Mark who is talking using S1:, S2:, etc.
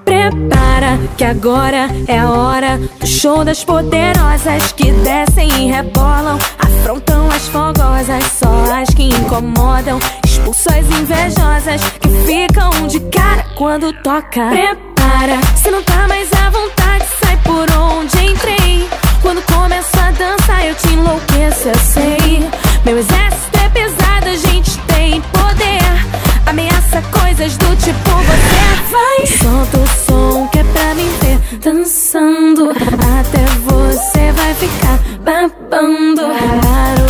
S1: Prepara que agora é a hora do show das poderosas que descem e rebolam, afrontam as fogosas, só as que incomodam, expulsam as invejosas que ficam de cara quando toca. Prepara, se não tá mais à vontade, sai por onde entrei. Quando começo a dançar eu te enlouqueço, eu sei. Meu exército é pesado, a gente tem poder. Ameaça coisas do tipo você vai. Solta o som que é pra me ver dançando, até você vai ficar babando.